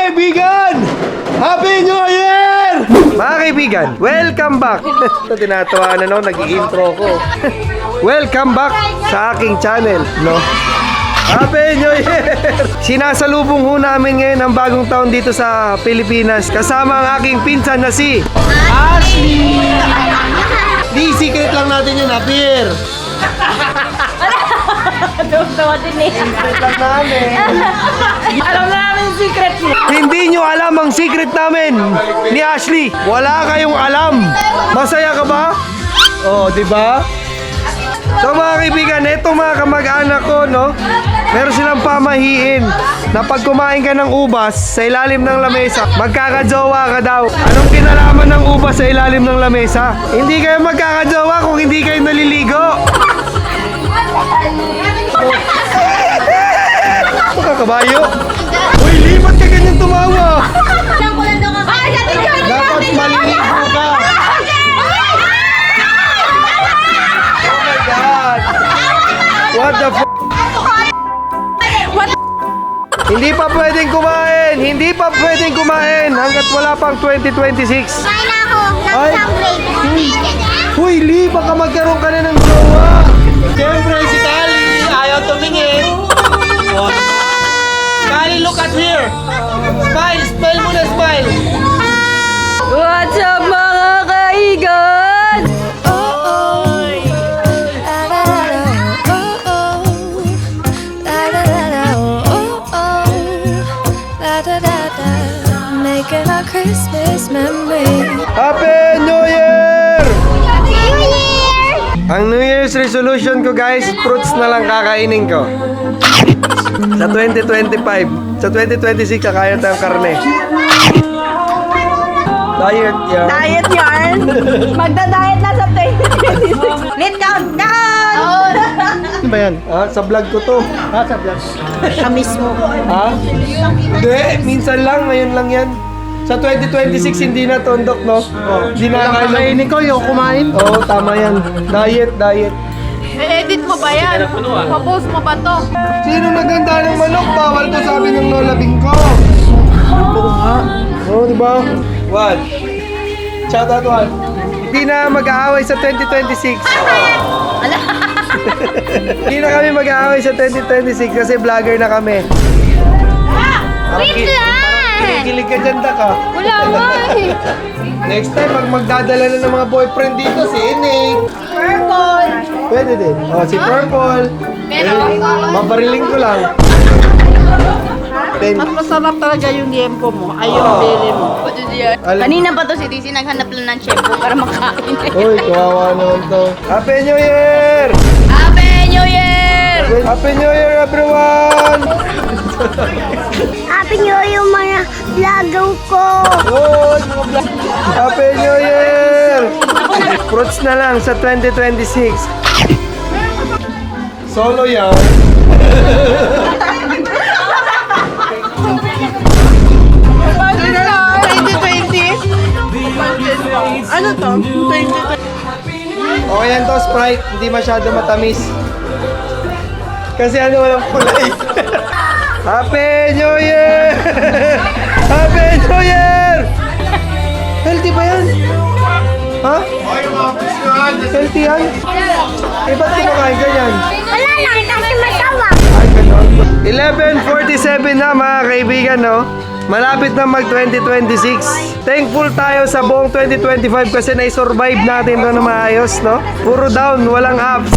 kaibigan! Happy New Year! Mga kaibigan, welcome back! Ito, tinatawa na nag-i-intro ko. Welcome back sa aking channel, no? Happy New Year! Sinasalubong ho namin ngayon ang bagong taon dito sa Pilipinas kasama ang aking pinsan na si Ashley! Di secret lang natin yun, Apir! Tawa din eh. Secret lang namin! Alam na namin yung secret mo. Hindi nyo alam ang secret namin ni Ashley. Wala kayong alam. Masaya ka ba? Oh, di ba? So mga kaibigan, eto mga kamag-anak ko, no? Meron silang pamahiin na pag kumain ka ng ubas sa ilalim ng lamesa, magkakajowa ka daw. Anong kinalaman ng ubas sa ilalim ng lamesa? Hindi kayo magkakajowa kung hindi kayo naliligo. Kabayo. Uy, lipat ka ganyan tumawa. Dapat maliligo ka. Oh my God. What the f***? Hindi pa pwedeng kumain. Hindi pa pwedeng kumain hanggat wala pang 2026. Kain na ako ng Ay. chocolate. Uy, Lee, baka magkaroon ka na ng jowa. Siyempre, si Kali ayaw tumingin. Oh. Kali, look at here. Smile, smile muna, smile. What's up mga kaigan? Making our Christmas memory. Happy New Year! New Year! Ang New Year's resolution ko, guys, fruits na lang kakainin ko. Sa 2025. Sa 2026, kakain tayong karne. Diet yan. Diet yarn. Magda-diet na sa 2026. Need countdown! Ano ba yan? Ah, sa vlog ko to. Sa vlog. Siya mismo. Ha? Hindi, minsan lang, ngayon lang yan. Sa 2026, hindi na tondok, no? Oh, hindi na kakainin ko, yung kumain. Oo, tama yan. Diet, diet. I-edit mo ba yan? Pa-post mo ba to? Sino naganda ng manok? Bawal to, sabi ng Lola Bingko. Oo nga. Oo, di ba? One. Shout out, one. Hindi na mag-aaway sa 2026. Hindi na kami mag-aaway sa 2026 kasi vlogger na kami. Wait lang! Kinikilig ka dyan, ka. Wala nga eh. Next time, magdadala na ng mga boyfriend dito, si Ining. Purple. Pwede din. O, si Purple. Pero, mabariling ko lang. Then, mas masarap talaga yung liempo mo. Ay, yung bili mo. Kanina pa to si DC naghanap lang ng shampoo para makain. uy, kawawa naman to. Happy New Year! Happy New Year! Happy New Year, everyone! Happy New Year mga vlogger ko! Good! Happy New Year! Fruits na lang sa 2026. Solo yan. Ano to? 2020. Okay yan to, Sprite. Hindi masyado matamis. Kasi ano, walang kulay. Happy New Year! Happy New Year! Healthy ba yan? Ha? Healthy yan? Eh, ba't kumakain ka yan? Wala lang, kasi masawa. Ay, ganon. 11:47 na mga kaibigan, no? Malapit na mag 2026. Thankful tayo sa buong 2025 kasi na-survive natin doon na maayos, no? Puro down, walang ups.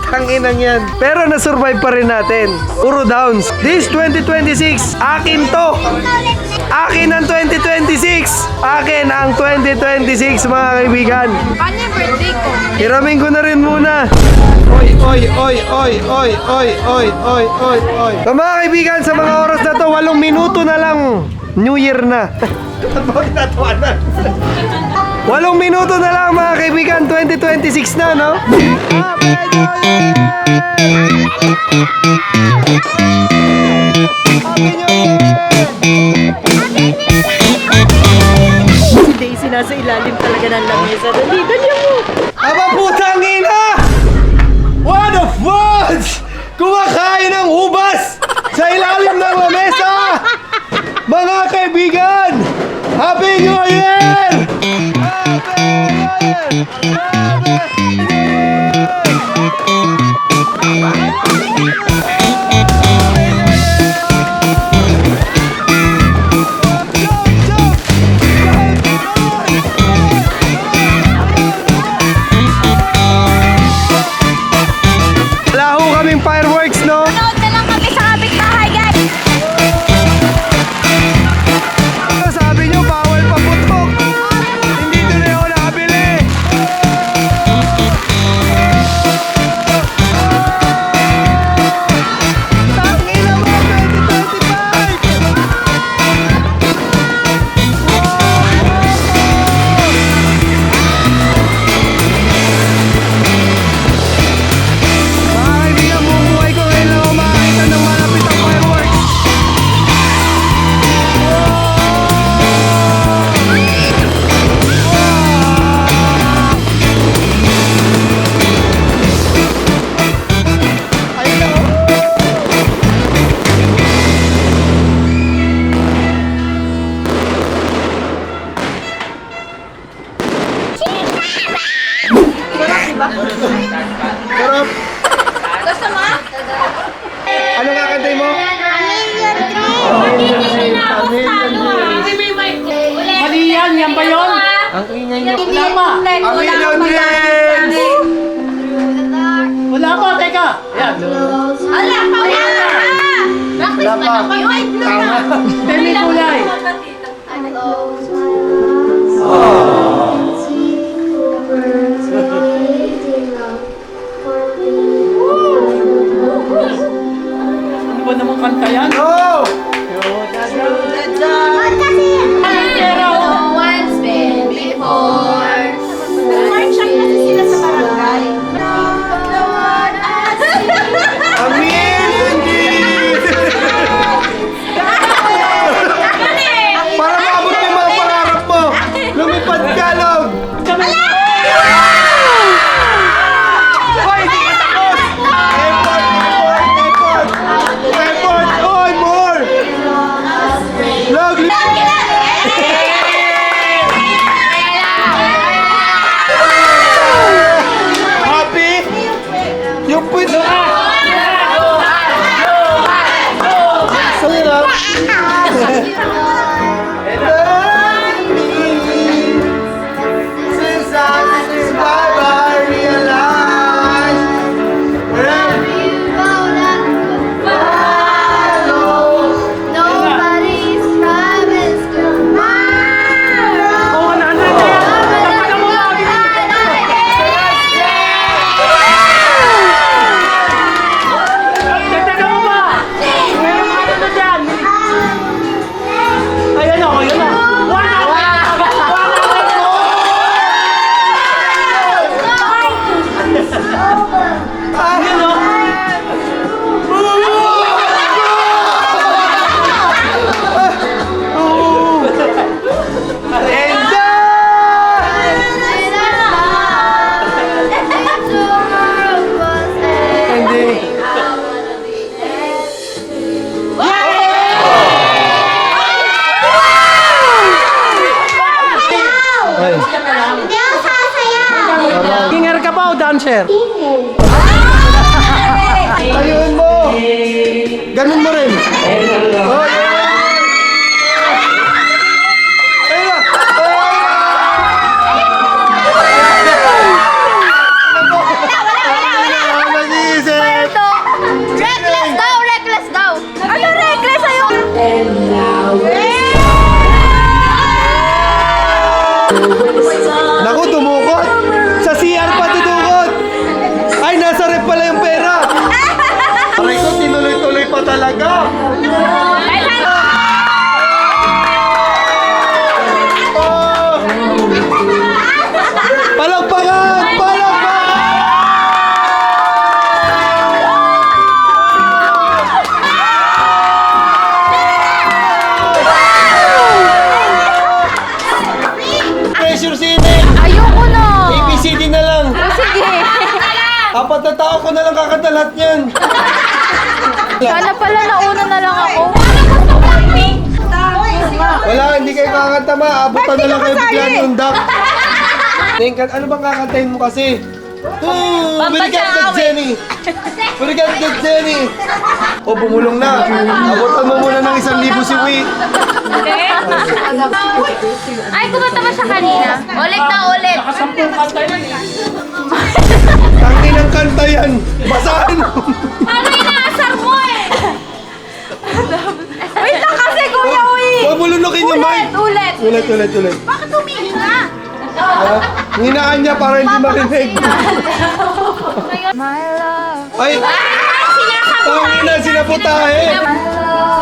Tanginang yan. Pero na-survive pa rin natin. Puro downs. This 2026, akin to. Akin ang 2026. Akin ang 2026, mga kaibigan. Paano yung birthday ko? Hiramin ko na rin muna. Oy, oy, oy, oy, oy, oy, oy, oy, oy, oy. So mga kaibigan, sa mga oras na to, 8 minuto na lang. New Year na. Bakit natawanan? 8 minuto na lang mga kaibigan, 2026 na, no? Si Daisy nasa ilalim talaga ng lamesa. Dali, dali mo. Aba putang ina! What the fudge? Kumakain ng ubas sa ilalim ng lamesa! Happy New Year! Happy New Wala ho kaming fireworks, no? Nood na lang kami sa kapitbahay, guys. Sabi nyo, bawal paputok. Hindi tuloy ako nakabili. Tangina mo, 2025! Mga kaibigan, bumuhay ko ngayon lang ako makakita ng malapit ang fireworks. Sarap! Gusto mo? Ano kakantay mo? Mali yan, yan ba yun? Ang ingay niyo. Wala pa. Ang ilaw din! Wala pa, teka. Yan. Wala pa, wala pa. Wala pa. Tama. Demi kulay. Ano ba naman kanta yan? Go! Once been before. March up kasi sila sa barangay. Amin! Para maabot mo yung mga pangarap mo! Lumipad ka, Log! Hoy, hindi ka tapos! Effort! Effort! Effort! Effort! Hoy, more! Log, happy? Yung pwede. Sarap. Since I survived, I realized wherever you Nobody's promised tomorrow. Oo, ano yan? Tapakan mo lang. Teka mo ba? Meron ka na dyan. Ayan o, yun o. Yun o. Hindi. Ay. Singer ka ba o dancer? Ayun mo! Ganun mo rin. Oh, yeah. Ayun na. Ah, nag-iisip. Reckless daw, reckless daw. Ano reckless sa'yo? Naku, dumukot! Sa CR pa dudukot! Ay, nasa rep pala yung pera! Aray ko, tinuloy-tuloy pa talaga! Oh! Palakpakan! Palakpakan! Pressure sinin! Ayoko na. ABCD na lang! Sige. Apat na tao ko na lang kakanta lahat yan! Sana pala nauna na lang ako. Wala, hindi kayo kakanta ma. Abutan na lang kayo kasali? bigla ng duck. Tingkan, ano bang kakantahin mo kasi? Burigat na Jenny! Burigat na Jenny! O, bumulong na. Abutan mo muna ng 1,000 si Wee. Ay, kumanta ba siya kanina? Ulit na ulit. Nakasampung kanta yan eh. Tangin ng kanta yan. Basahin mo. Ano inaasar mo eh? Wait lang kasi, Kuya Uy! Huwag mo lunukin yung mic. Ulit! Ulit. Bakit humihinga? Ha? Hinaan niya para hindi marinig. My love. Ay! Tangin na, sinaputahe.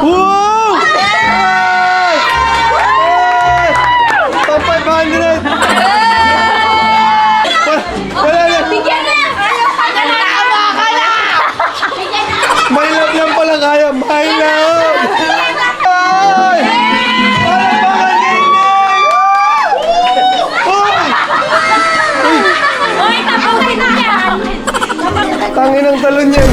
Wow! Ay! Ay! Pang 500! Wala na! Bigyan na! Tama ka na! Bigyan na! My love lang pala kaya. My love! Ay! Parang bakal gaming! Uy! Uy, tapusin na yan! Tangin ang talon yan.